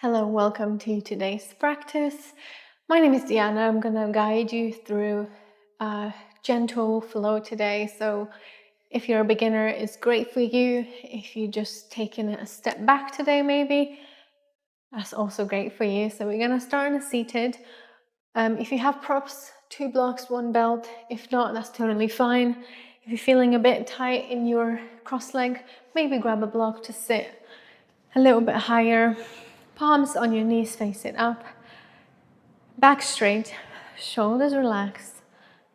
Hello, welcome to today's practice. My name is Diana. I'm going to guide you through a gentle flow today. So if you're a beginner, it's great for you. If you just taken a step back today, maybe, that's also great for you. So we're going to start in a seated. If you have props, 2 blocks, 1 belt. If not, that's totally fine. If you're feeling a bit tight in your cross leg, maybe grab a block to sit a little bit higher. Palms on your knees facing up. Back straight, shoulders relaxed,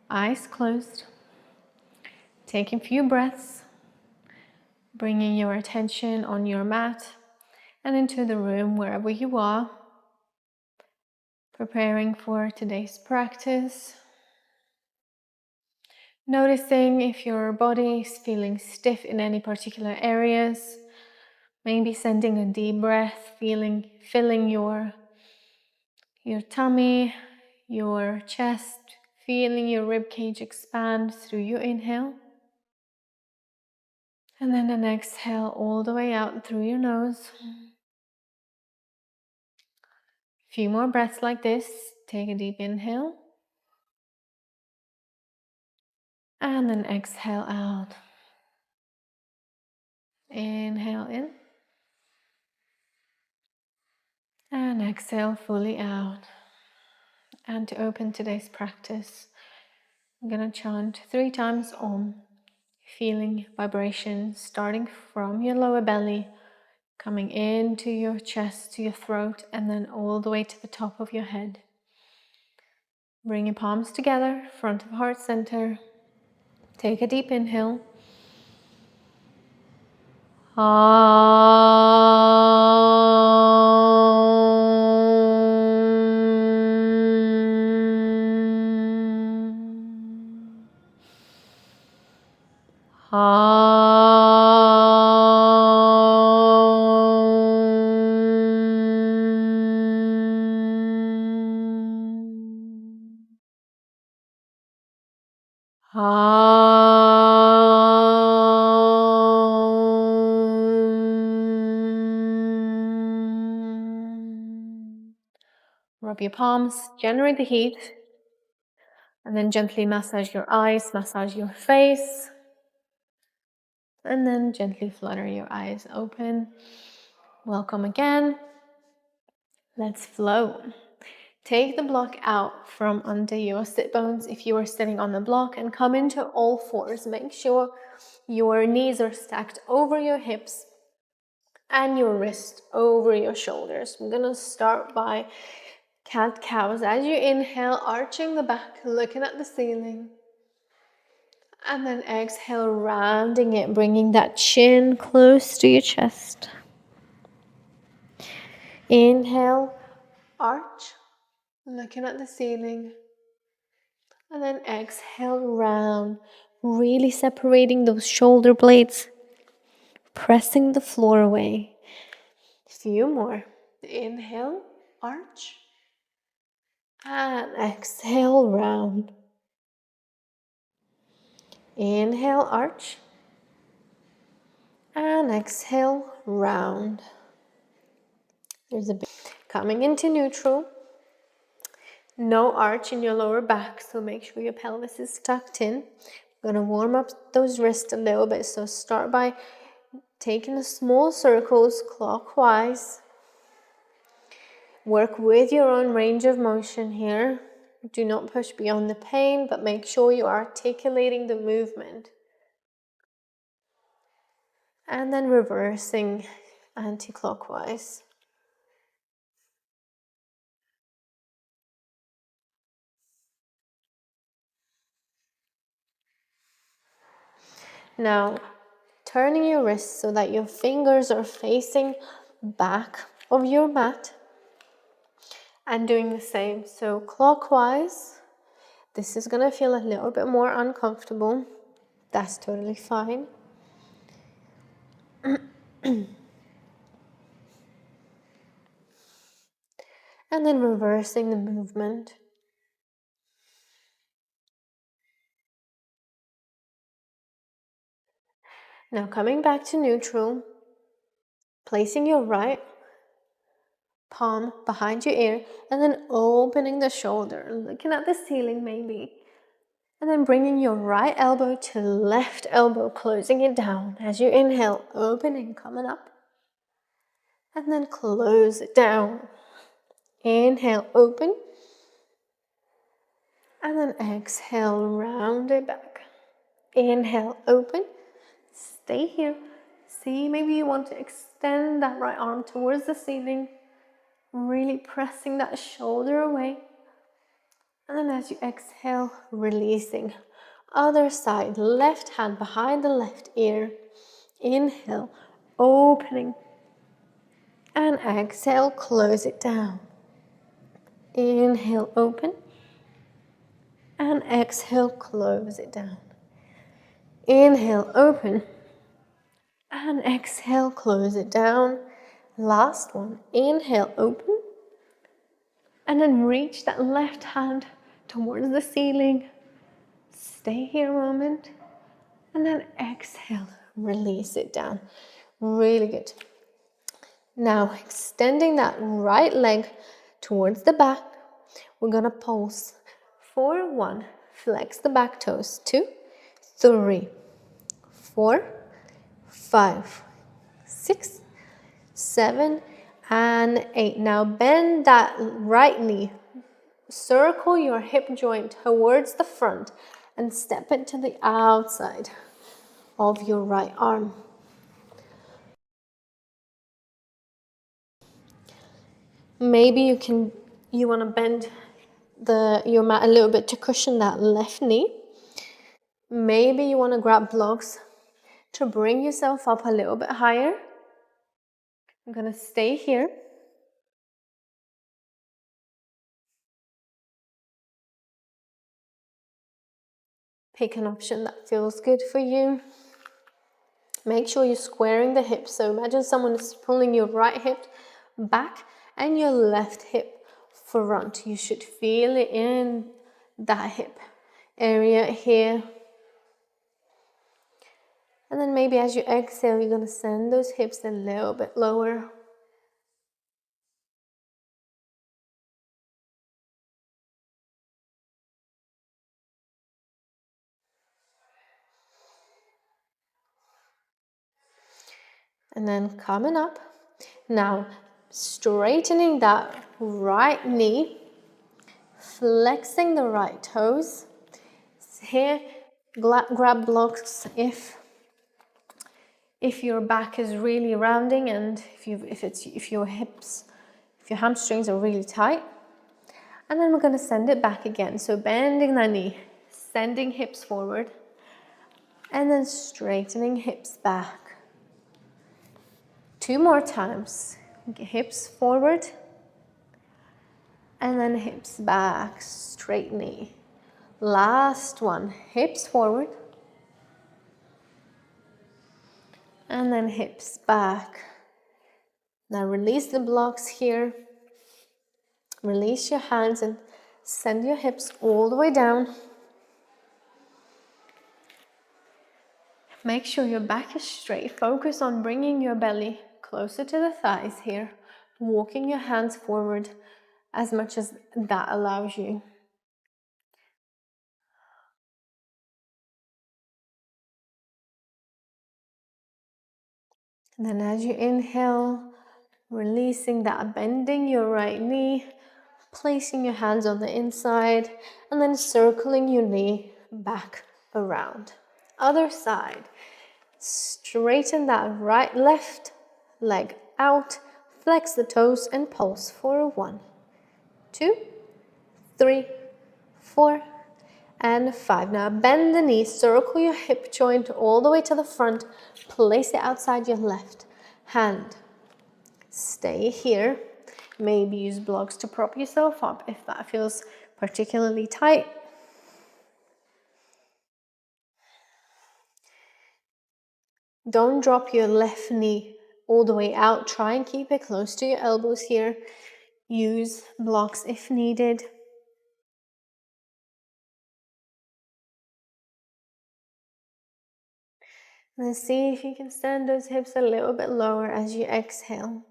eyes closed. Taking a few breaths, bringing your attention on your mat and into the room wherever you are. Preparing for today's practice. Noticing if your body is feeling stiff in any particular areas. Maybe sending a deep breath, filling your tummy, your chest, feeling your rib cage expand through your inhale. And then an exhale all the way out through your nose. A few more breaths like this. Take a deep inhale. And then exhale out. Inhale in. And exhale fully out. And to open today's practice, I'm going to chant 3 times Om, feeling vibration starting from your lower belly, coming into your chest, to your throat, and then all the way to the top of your head. Bring your palms together, front of heart center. Take a deep inhale. Rub your palms, generate the heat, and then gently massage your eyes, massage your face, and then gently flutter your eyes open. Welcome again. Let's flow. Take the block out from under your sit bones if you are sitting on the block and come into all fours. Make sure your knees are stacked over your hips and your wrist over your shoulders. I'm gonna start by cat-cows. As you inhale, arching the back, looking at the ceiling. And then exhale, rounding it, bringing that chin close to your chest. Inhale, arch, looking at the ceiling. And then exhale, round, really separating those shoulder blades, pressing the floor away. A few more. Inhale, arch. And exhale, round. Inhale, arch. And exhale, round. There's a bit. Coming into neutral. No arch in your lower back, so make sure your pelvis is tucked in. I'm gonna warm up those wrists a little bit, so start by taking the small circles clockwise. Work with your own range of motion here. Do not push beyond the pain, but make sure you are articulating the movement. And then reversing anti-clockwise. Now, turning your wrists so that your fingers are facing back of your mat and doing the same. So clockwise, this is going to feel a little bit more uncomfortable. That's totally fine. And then reversing the movement. Now coming back to neutral, placing your right palm behind your ear, and then opening the shoulder, looking at the ceiling maybe. And then bringing your right elbow to left elbow, closing it down. As you inhale, opening, coming up. And then close it down. Inhale, open. And then exhale, round it back. Inhale, open. Stay here. See, maybe you want to extend that right arm towards the ceiling. Really pressing that shoulder away. And then as you exhale, releasing. Other side, left hand behind the left ear. Inhale, opening. And exhale, close it down. Inhale, open. And exhale, close it down. Inhale, open. And exhale, close it down. Last one. Inhale, open. And then reach that left hand towards the ceiling. Stay here a moment. And then exhale, release it down. Really good. Now, extending that right leg towards the back, we're gonna pulse. 4, 1, flex the back toes. 2, 3, 4, 5, 6, 7, and 8. Now bend that right knee. Circle your hip joint towards the front and step it to the outside of your right arm. Maybe you want to bend your mat a little bit to cushion that left knee. Maybe you want to grab blocks to bring yourself up a little bit higher. I'm going to stay here. Pick an option that feels good for you. Make sure you're squaring the hips. So imagine someone is pulling your right hip back and your left hip front. You should feel it in that hip area here. And then maybe as you exhale, you're going to send those hips a little bit lower. And then coming up. Now, straightening that right knee, flexing the right toes. Here, grab blocks if your back is really rounding and if your hamstrings are really tight. And then we're going to send it back again. So bending the knee, sending hips forward, and then straightening hips back. 2 more times. Hips forward, and then hips back, straight knee. Last one, hips forward, and then hips back. Now release the blocks here. Release your hands and send your hips all the way down. Make sure your back is straight. Focus on bringing your belly closer to the thighs here. Walking your hands forward as much as that allows you. And then as you inhale, releasing that, bending your right knee, placing your hands on the inside, and then circling your knee back around. Other side. Straighten that left leg out, flex the toes and pulse for 1, 2, 3, 4, and 5. Now bend the knee, circle your hip joint all the way to the front, place it outside your left hand. Stay here. Maybe use blocks to prop yourself up if that feels particularly tight. Don't drop your left knee all the way out. Try and keep it close to your elbows here. Use blocks if needed. And then see if you can send those hips a little bit lower as you exhale.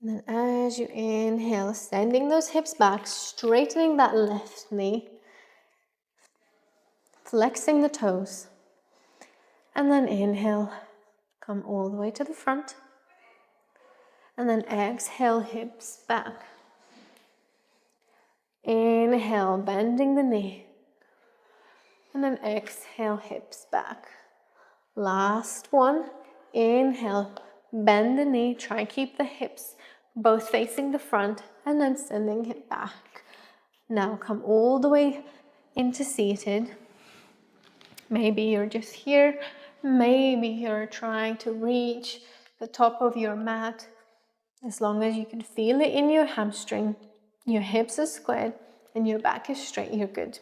And then as you inhale, sending those hips back, straightening that left knee, flexing the toes. And then inhale, come all the way to the front. And then exhale, hips back. Inhale, bending the knee. And then exhale, hips back. Last one. Inhale, bend the knee. Try and keep the hips both facing the front and then sending it back. Now come all the way into seated. Maybe you're just here. Maybe you're trying to reach the top of your mat. As long as you can feel it in your hamstring, your hips are squared, and your back is straight, you're good.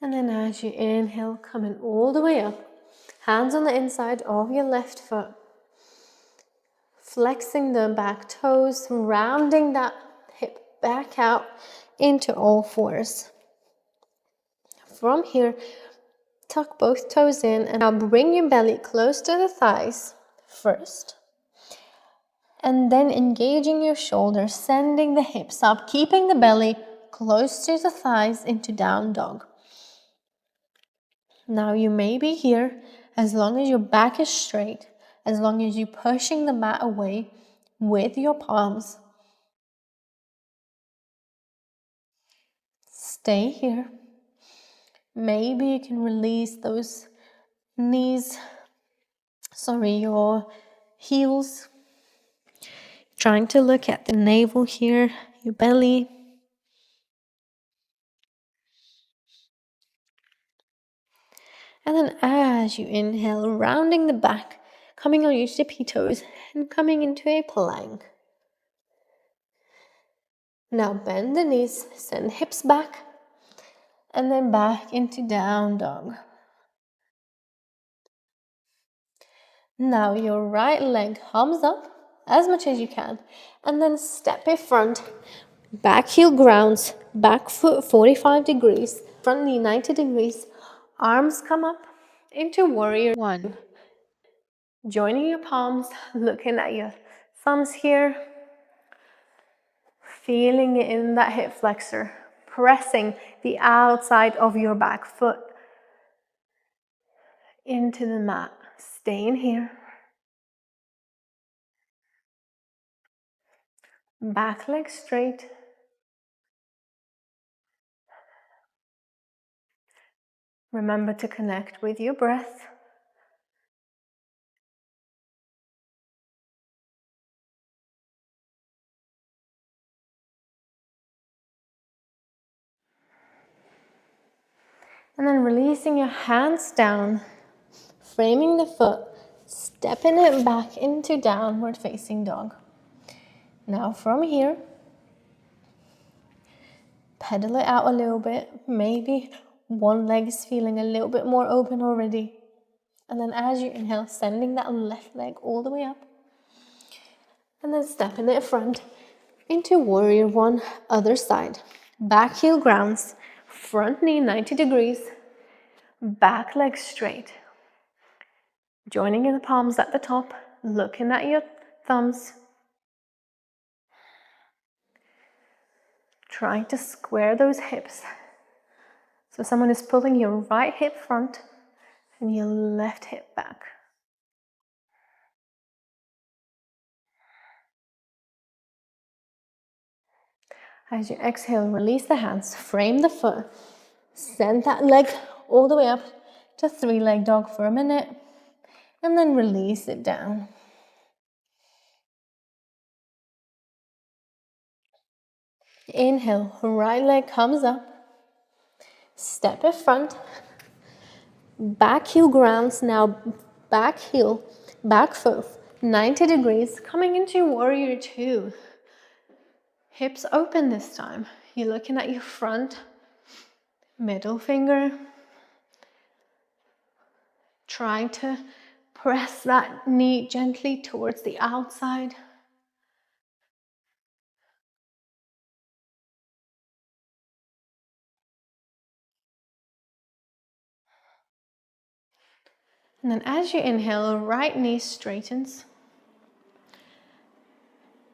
And then as you inhale, coming all the way up, hands on the inside of your left foot, flexing the back toes, rounding that hip back out into all fours. From here, tuck both toes in and now bring your belly close to the thighs first. And then engaging your shoulders, sending the hips up, keeping the belly close to the thighs into down dog. Now you may be here as long as your back is straight, as long as you're pushing the mat away with your palms. Stay here. Maybe you can release those your heels. Trying to look at the navel here, your belly. And then as you inhale, rounding the back, coming on your tippy toes and coming into a plank. Now bend the knees, send hips back, and then back into down dog. Now your right leg comes up as much as you can, and then step it front, back heel grounds, back foot 45 degrees, front knee 90 degrees, arms come up into warrior one. Joining your palms, looking at your thumbs here, feeling it in that hip flexor, pressing the outside of your back foot into the mat. Staying here. Back leg straight. Remember to connect with your breath. And then releasing your hands down, framing the foot, stepping it back into downward facing dog. Now from here, pedal it out a little bit. Maybe one leg is feeling a little bit more open already. And then as you inhale, sending that left leg all the way up. And then stepping it front into warrior one, other side. Back heel grounds, front knee 90 degrees, back leg straight. Joining in the palms at the top, looking at your thumbs. Trying to square those hips. So someone is pulling your right hip front and your left hip back. As you exhale, release the hands, frame the foot, send that leg all the way up to three-leg dog for a minute, and then release it down. Inhale, right leg comes up, step it front, back heel grounds, now back heel, back foot, 90 degrees, coming into warrior two. Hips open this time. You're looking at your front, middle finger, trying to press that knee gently towards the outside. And then as you inhale, right knee straightens.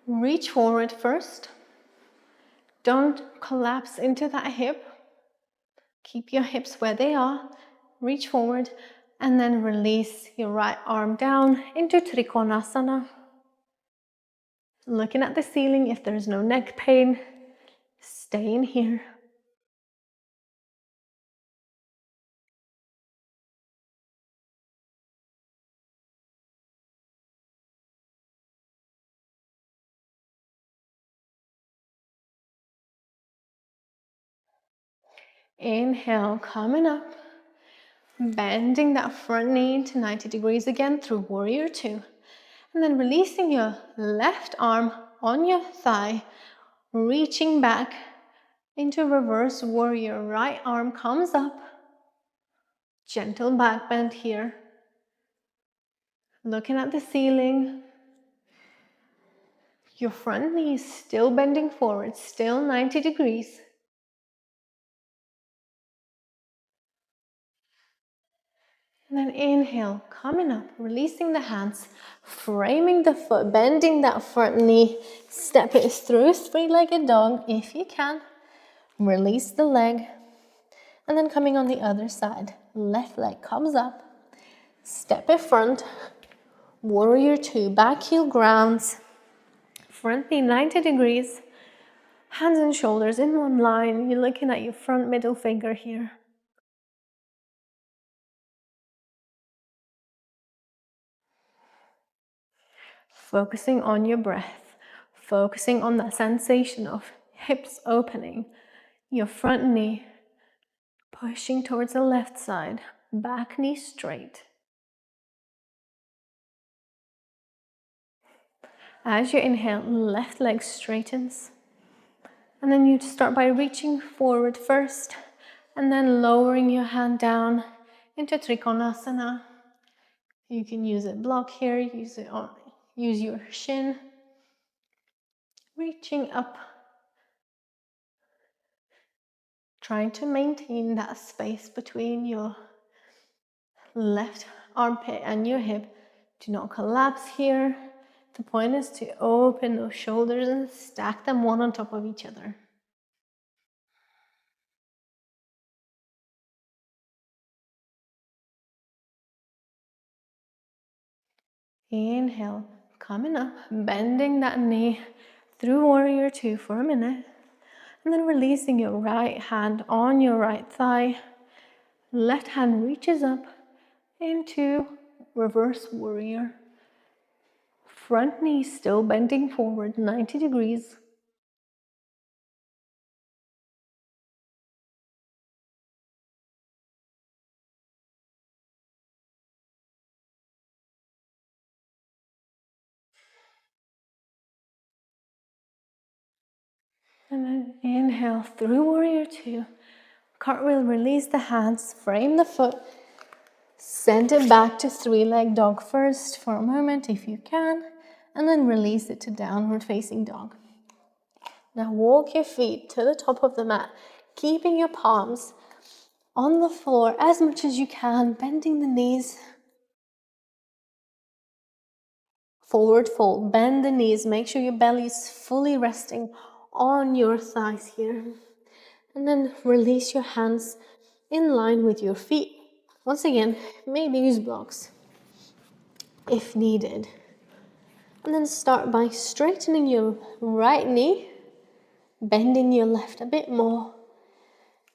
Reach forward first. Don't collapse into that hip. Keep your hips where they are. Reach forward and then release your right arm down into Trikonasana. Looking at the ceiling. If there's no neck pain, stay in here. Inhale, coming up. Bending that front knee to 90 degrees again through warrior two. And then releasing your left arm on your thigh, reaching back into reverse warrior. Right arm comes up. Gentle back bend here. Looking at the ceiling. Your front knee is still bending forward, still 90 degrees. And then inhale, coming up, releasing the hands, framing the foot, bending that front knee, step it through three-legged dog if you can. Release the leg, and then coming on the other side. Left leg comes up, step it front, warrior two, back heel grounds, front knee 90 degrees, hands and shoulders in one line. You're looking at your front middle finger here. Focusing on your breath, focusing on that sensation of hips opening, your front knee pushing towards the left side, back knee straight. As you inhale, left leg straightens. And then you start by reaching forward first and then lowering your hand down into Trikonasana. You can use a block here, use your shin. Reaching up, trying to maintain that space between your left armpit and your hip. Do not collapse here. The point is to open those shoulders and stack them one on top of each other. Inhale, coming up, bending that knee through warrior two for a minute. And then releasing your right hand on your right thigh. Left hand reaches up into reverse warrior. Front knee still bending forward 90 degrees. And then inhale through warrior two. Cartwheel, release the hands, frame the foot. Send it back to three-leg dog first for a moment if you can. And then release it to downward facing dog. Now walk your feet to the top of the mat, keeping your palms on the floor as much as you can, bending the knees. Forward fold, bend the knees, make sure your belly is fully resting on your thighs here. And then release your hands in line with your feet. Once again, maybe use blocks if needed. And then start by straightening your right knee, bending your left a bit more.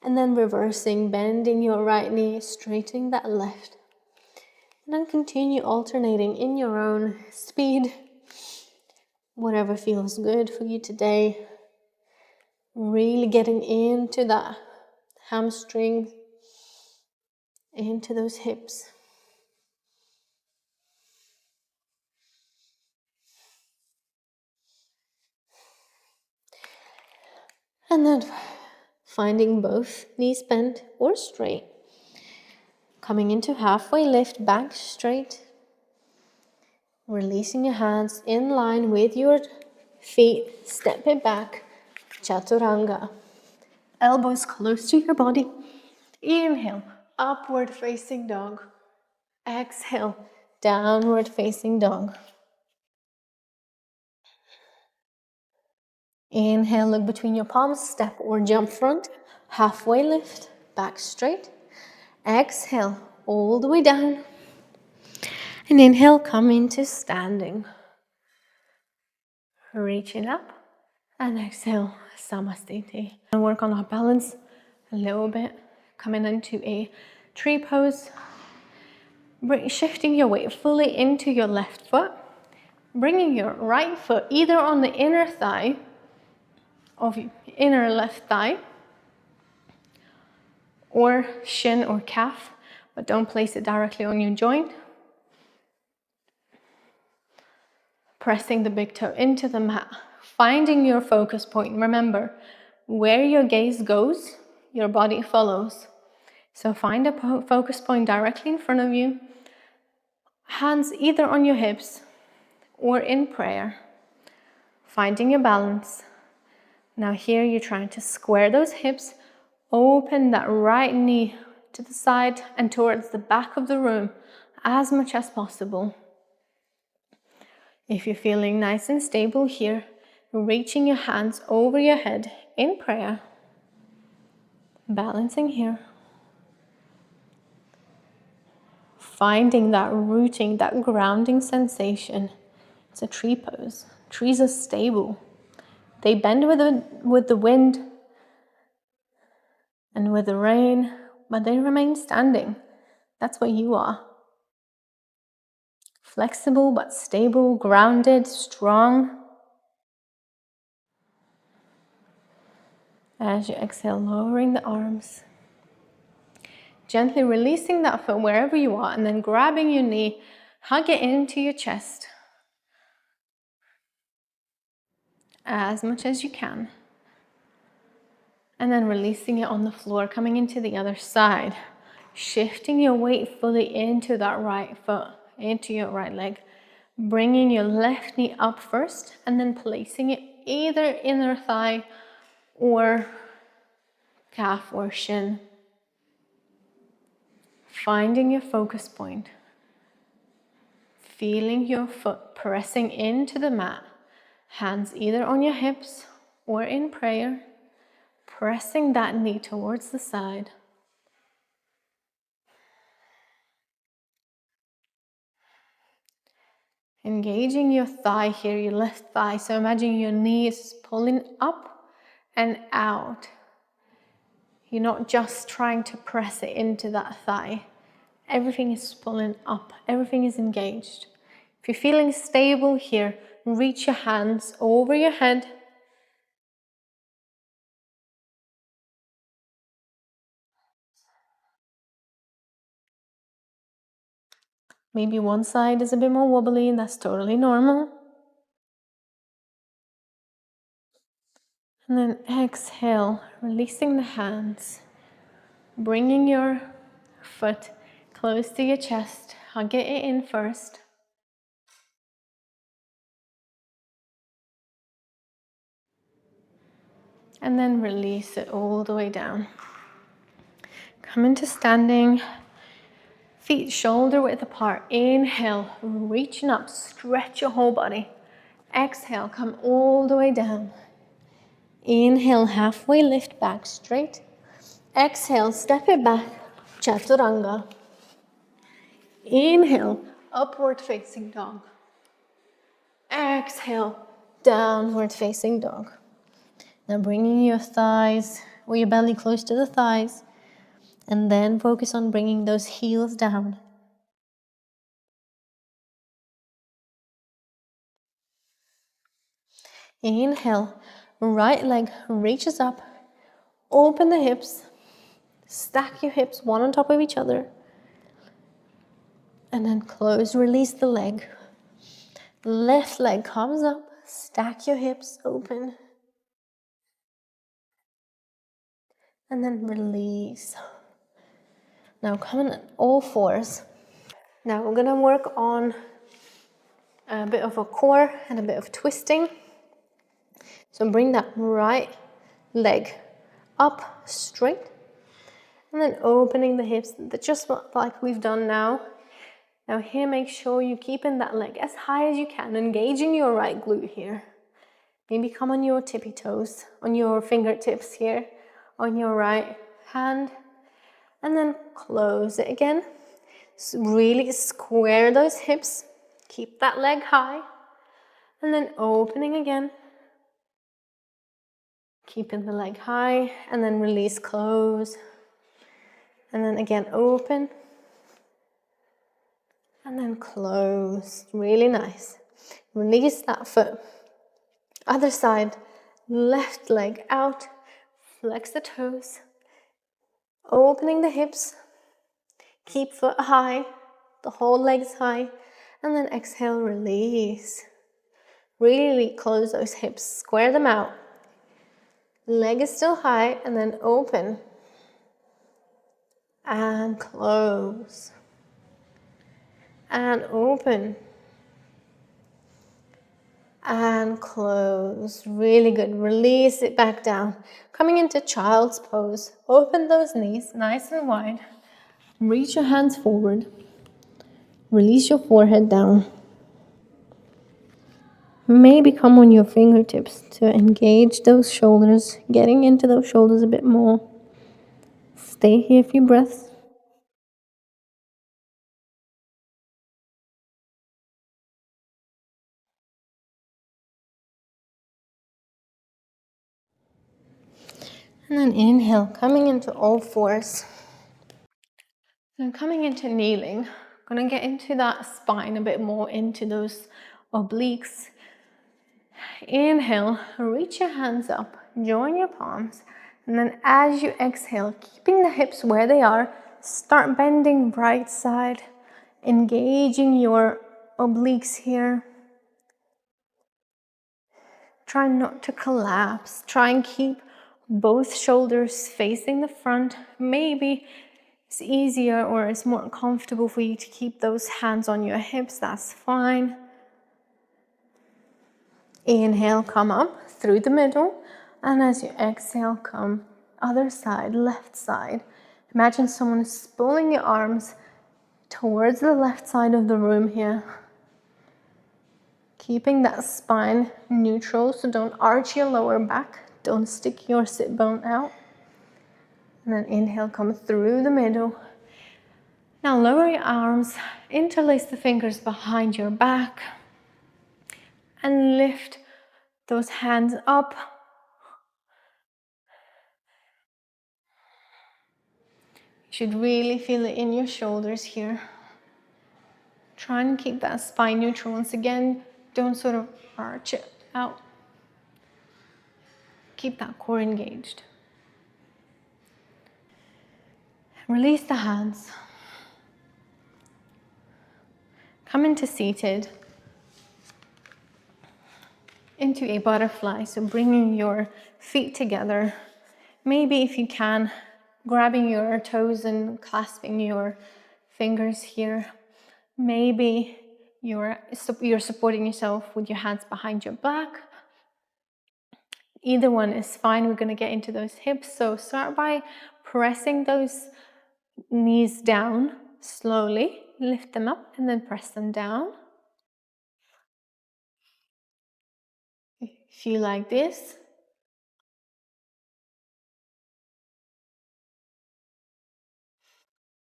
And then reversing, bending your right knee, straightening that left. And then continue alternating in your own speed, whatever feels good for you today. Really getting into that hamstring, into those hips. And then finding both knees bent or straight. Coming into halfway lift, back straight. Releasing your hands in line with your feet. Step it back. Chaturanga. Elbows close to your body. Inhale, upward facing dog. Exhale, downward facing dog. Inhale, look between your palms, step or jump front, halfway lift, back straight. Exhale, all the way down. And inhale, come into standing. Reaching up. And exhale, Samasthiti. And work on our balance a little bit. Coming into a tree pose. Shifting your weight fully into your left foot. Bringing your right foot either on the inner thigh of your inner left thigh or shin or calf, but don't place it directly on your joint. Pressing the big toe into the mat, finding your focus point. Remember, where your gaze goes, your body follows. So find a focus point directly in front of you. Hands either on your hips or in prayer. Finding your balance. Now here you're trying to square those hips, open that right knee to the side and towards the back of the room as much as possible. If you're feeling nice and stable here, reaching your hands over your head in prayer, balancing here. Finding that rooting, that grounding sensation. It's a tree pose. Trees are stable. They bend with the wind and with the rain, but they remain standing. That's what you are. Flexible but stable, grounded, strong. As you exhale, lowering the arms. Gently releasing that foot wherever you are and then grabbing your knee, hug it into your chest as much as you can. And then releasing it on the floor, coming into the other side. Shifting your weight fully into that right foot, into your right leg. Bringing your left knee up first and then placing it either inner thigh or calf or shin. Finding your focus point. Feeling your foot pressing into the mat. Hands either on your hips or in prayer. Pressing that knee towards the side. Engaging your thigh here, your left thigh. So imagine your knee is pulling up and out. You're not just trying to press it into that thigh. Everything is pulling up. Everything is engaged. If you're feeling stable here, reach your hands over your head. Maybe one side is a bit more wobbly, and that's totally normal. And then exhale, releasing the hands. Bringing your foot close to your chest. Hug it in first. And then release it all the way down. Come into standing. Feet shoulder width apart. Inhale, reaching up, stretch your whole body. Exhale, come all the way down. Inhale, halfway lift back straight. Exhale, step it back, chaturanga. Inhale, upward facing dog. Exhale, downward facing dog. Now bringing your thighs or your belly close to the thighs. And then focus on bringing those heels down. Inhale, right leg reaches up. Open the hips. Stack your hips one on top of each other. And then close, release the leg. Left leg comes up. Stack your hips, open. And then release. Now come on all fours. Now we're going to work on a bit of a core and a bit of twisting. So bring that right leg up straight. And then opening the hips, just like we've done now. Now here, make sure you're keeping that leg as high as you can, engaging your right glute here. Maybe come on your tippy toes, on your fingertips here, on your right hand, and then close it again. So really square those hips, keep that leg high, and then opening again. Keeping the leg high, and then release, close, and then again open, and then close. Really nice. Release that foot. Other side, left leg out, flex the toes, opening the hips, keep foot high, the whole leg's high, and then exhale, release. Really close those hips, square them out. Leg is still high, and then open and close and open and close. Really good. Release it back down. Coming into child's pose. Open those knees nice and wide. Reach your hands forward. Release your forehead down. Maybe come on your fingertips to engage those shoulders, getting into those shoulders a bit more. Stay here a few breaths. And then inhale, coming into all fours. So coming into kneeling, I'm going to get into that spine a bit more, into those obliques. Inhale, reach your hands up, join your palms, and then as you exhale, keeping the hips where they are, start bending right side, engaging your obliques here. Try not to collapse. Try and keep both shoulders facing the front. Maybe it's easier or it's more comfortable for you to keep those hands on your hips. That's fine. Inhale, come up through the middle. And as you exhale, come other side, left side. Imagine someone is pulling your arms towards the left side of the room here. Keeping that spine neutral, so don't arch your lower back. Don't stick your sit bone out. And then inhale, come through the middle. Now lower your arms, interlace the fingers behind your back, and lift those hands up. You should really feel it in your shoulders here. Try and keep that spine neutral. Once again, don't sort of arch it out. Keep that core engaged. Release the hands. Come into seated, into a butterfly. So bringing your feet together. Maybe if you can, grabbing your toes and clasping your fingers here. Maybe you're supporting yourself with your hands behind your back. Either one is fine. We're going to get into those hips. So start by pressing those knees down slowly. Lift them up and then press them down. If you like this.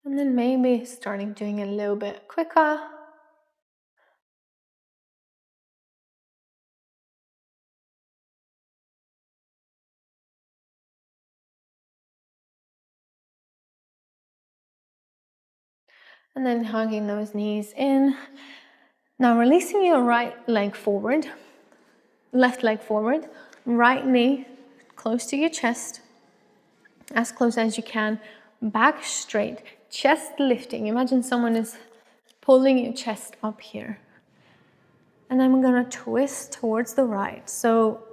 And then maybe starting doing a little bit quicker. And then hugging those knees in. Now releasing your right leg forward, left leg forward, right knee close to your chest, as close as you can, back straight, chest lifting. Imagine someone is pulling your chest up here. And I'm gonna twist towards the right. So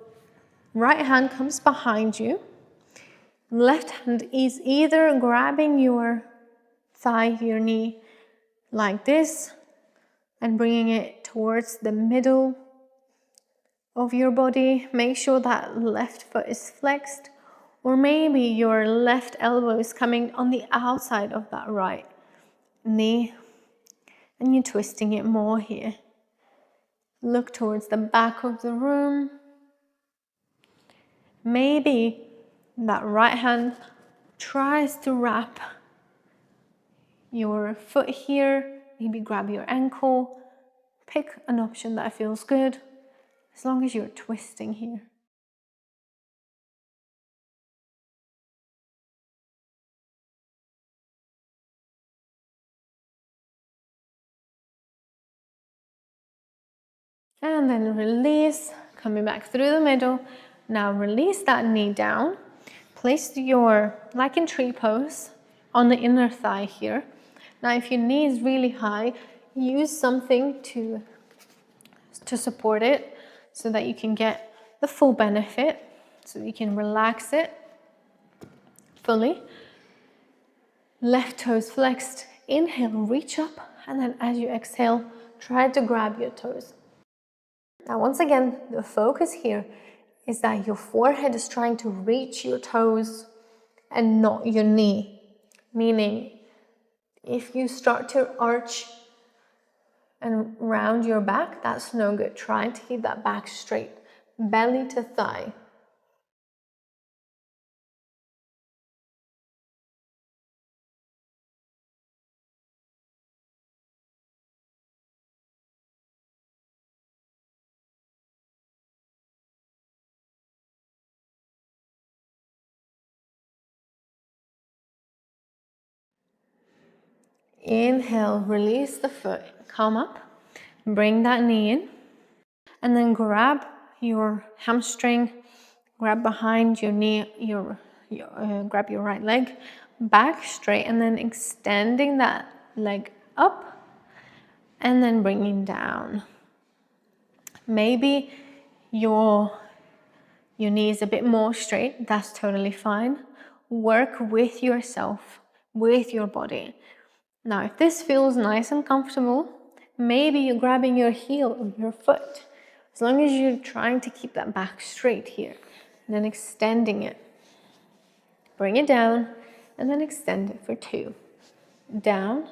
right hand comes behind you. Left hand is either grabbing your thigh, your knee, like this, and bringing it towards the middle of your body. Make sure that left foot is flexed, or maybe your left elbow is coming on the outside of that right knee. And you're twisting it more here. Look towards the back of the room. Maybe that right hand tries to wrap your foot here. Maybe grab your ankle. Pick an option that feels good, as long as you're twisting here. And then release, coming back through the middle. Now release that knee down. Place your, like in tree pose, on the inner thigh here. Now if your knee is really high, use something to support it so that you can get the full benefit, so you can relax it fully. Left toes flexed. Inhale, reach up, and then as you exhale, try to grab your toes. Now, once again, the focus here is that your forehead is trying to reach your toes and not your knee. Meaning, if you start to arch and round your back, that's no good. Try to keep that back straight, belly to thigh. Inhale, release the foot, come up, bring that knee in, and then grab your hamstring, grab behind your knee, grab your right leg, back straight, and then extending that leg up, and then bringing down. Maybe your knee is a bit more straight, that's totally fine. Work with yourself, with your body. Now, if this feels nice and comfortable, maybe you're grabbing your heel of your foot. As long as you're trying to keep that back straight here, and then extending it. Bring it down, and then extend it for 2. Down,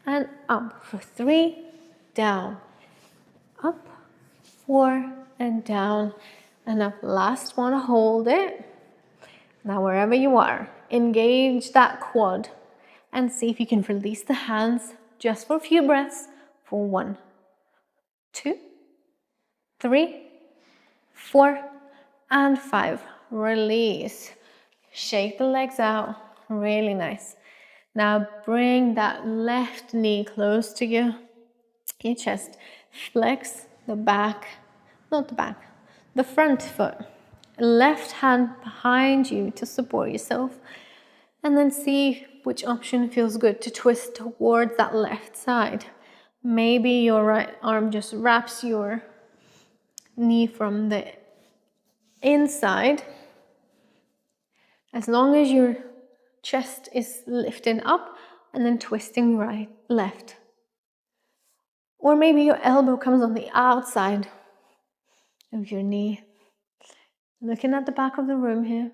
and up for 3. Down, up, 4, and down, and up. Last one, hold it. Now, wherever you are, engage that quad and see if you can release the hands just for a few breaths for 1, 2, 3, 4, and 5. Release. Shake the legs out. Really nice. Now bring that left knee close to your chest. Flex the back, not the back, the front foot. Left hand behind you to support yourself. And then see which option feels good to twist towards that left side. Maybe your right arm just wraps your knee from the inside. As long as your chest is lifting up and then twisting right, left. Or maybe your elbow comes on the outside of your knee. Looking at the back of the room here.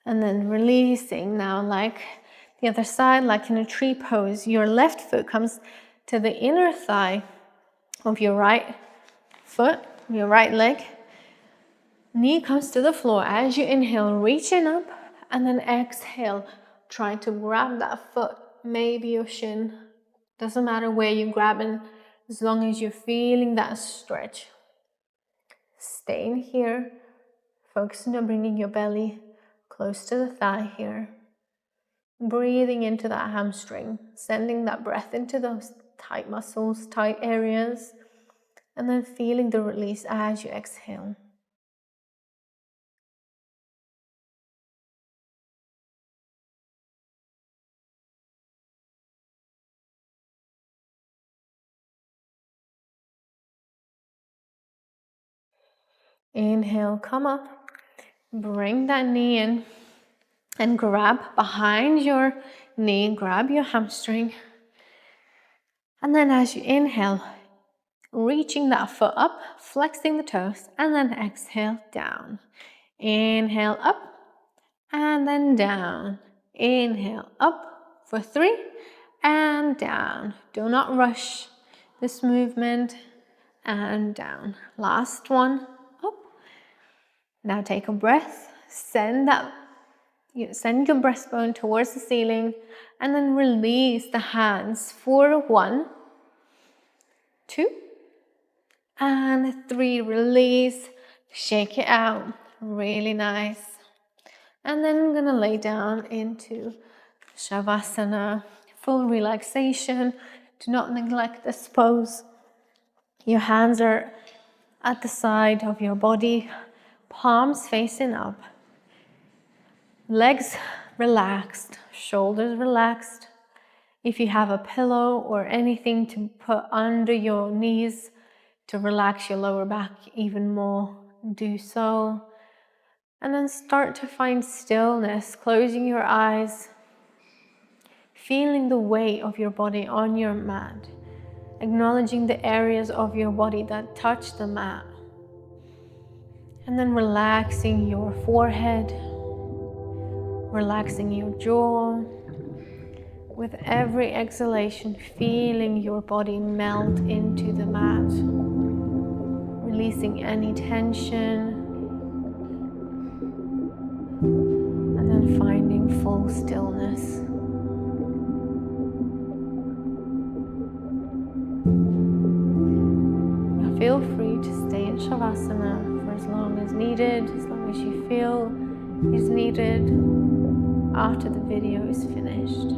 And then releasing now, like the other side, like in a tree pose. Your left foot comes to the inner thigh of your right foot, your right leg. Knee comes to the floor. As you inhale, reaching up, and then exhale, trying to grab that foot, maybe your shin. Doesn't matter where you're grabbing, as long as you're feeling that stretch. Staying here, focusing on bringing your belly close to the thigh here. Breathing into that hamstring, sending that breath into those tight muscles, tight areas, and then feeling the release as you exhale. Inhale, come up, bring that knee in, and grab behind your knee, grab your hamstring. And then as you inhale, reaching that foot up, flexing the toes, and then exhale down. Inhale up and then down. Inhale up for 3 and down. Do not rush this movement, and down. Last one, up. Now take a breath, send your breastbone towards the ceiling, and then release the hands for 1, 2, and 3. Release, shake it out, really nice. And then I'm gonna lay down into Shavasana, full relaxation. Do not neglect this pose. Your hands are at the side of your body, palms facing up, legs relaxed, shoulders relaxed. If you have a pillow or anything to put under your knees to relax your lower back even more, do so. And then start to find stillness, closing your eyes, feeling the weight of your body on your mat, acknowledging the areas of your body that touch the mat. And then relaxing your forehead, relaxing your jaw. With every exhalation, feeling your body melt into the mat, releasing any tension, and then finding full stillness. Now feel free to stay in Shavasana for as long as needed, as long as you feel is needed after the video is finished.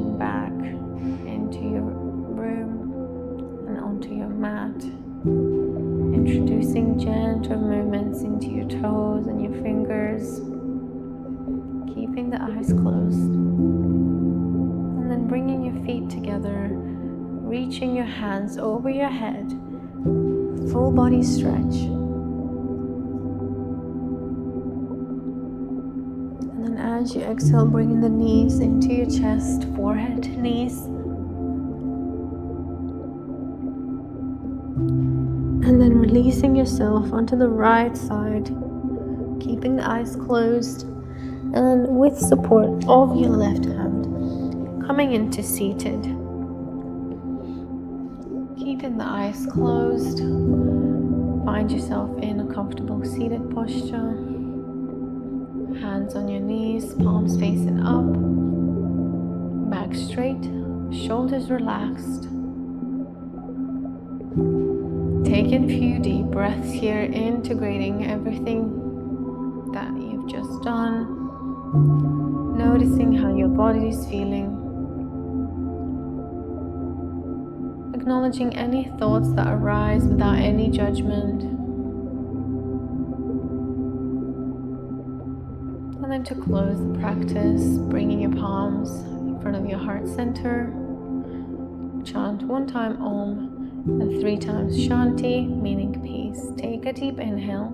reaching back into your room and onto your mat, introducing gentle movements into your toes and your fingers, keeping the eyes closed, and then bringing your feet together, reaching your hands over your head, full body stretch. And then as you exhale, bringing the knees into your chest, forehead to knees. And then releasing yourself onto the right side, keeping the eyes closed. And then with support of your left hand, coming into seated. Keeping the eyes closed. Find yourself in a comfortable seated posture. Hands on your knees, palms facing up. Back straight, shoulders relaxed. Take in a few deep breaths here, integrating everything that you've just done. Noticing how your body is feeling. Acknowledging any thoughts that arise without any judgment. And then to close the practice, bringing your palms in front of your heart center. Chant 1 time Om and 3 times Shanti, meaning peace. Take a deep inhale.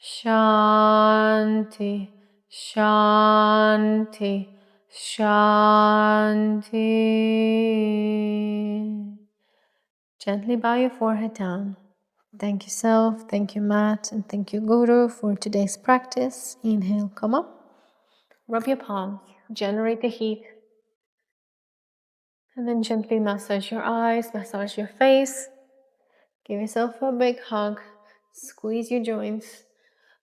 Shanti, Shanti, Shanti. Gently bow your forehead down. Thank yourself, thank you mat, and thank you Guru for today's practice. Inhale, come up. Rub your palms, generate the heat. And then gently massage your eyes, massage your face. Give yourself a big hug. Squeeze your joints.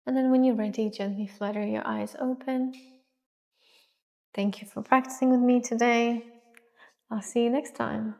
And then when you're ready, gently flutter your eyes open. Thank you for practicing with me today. I'll see you next time.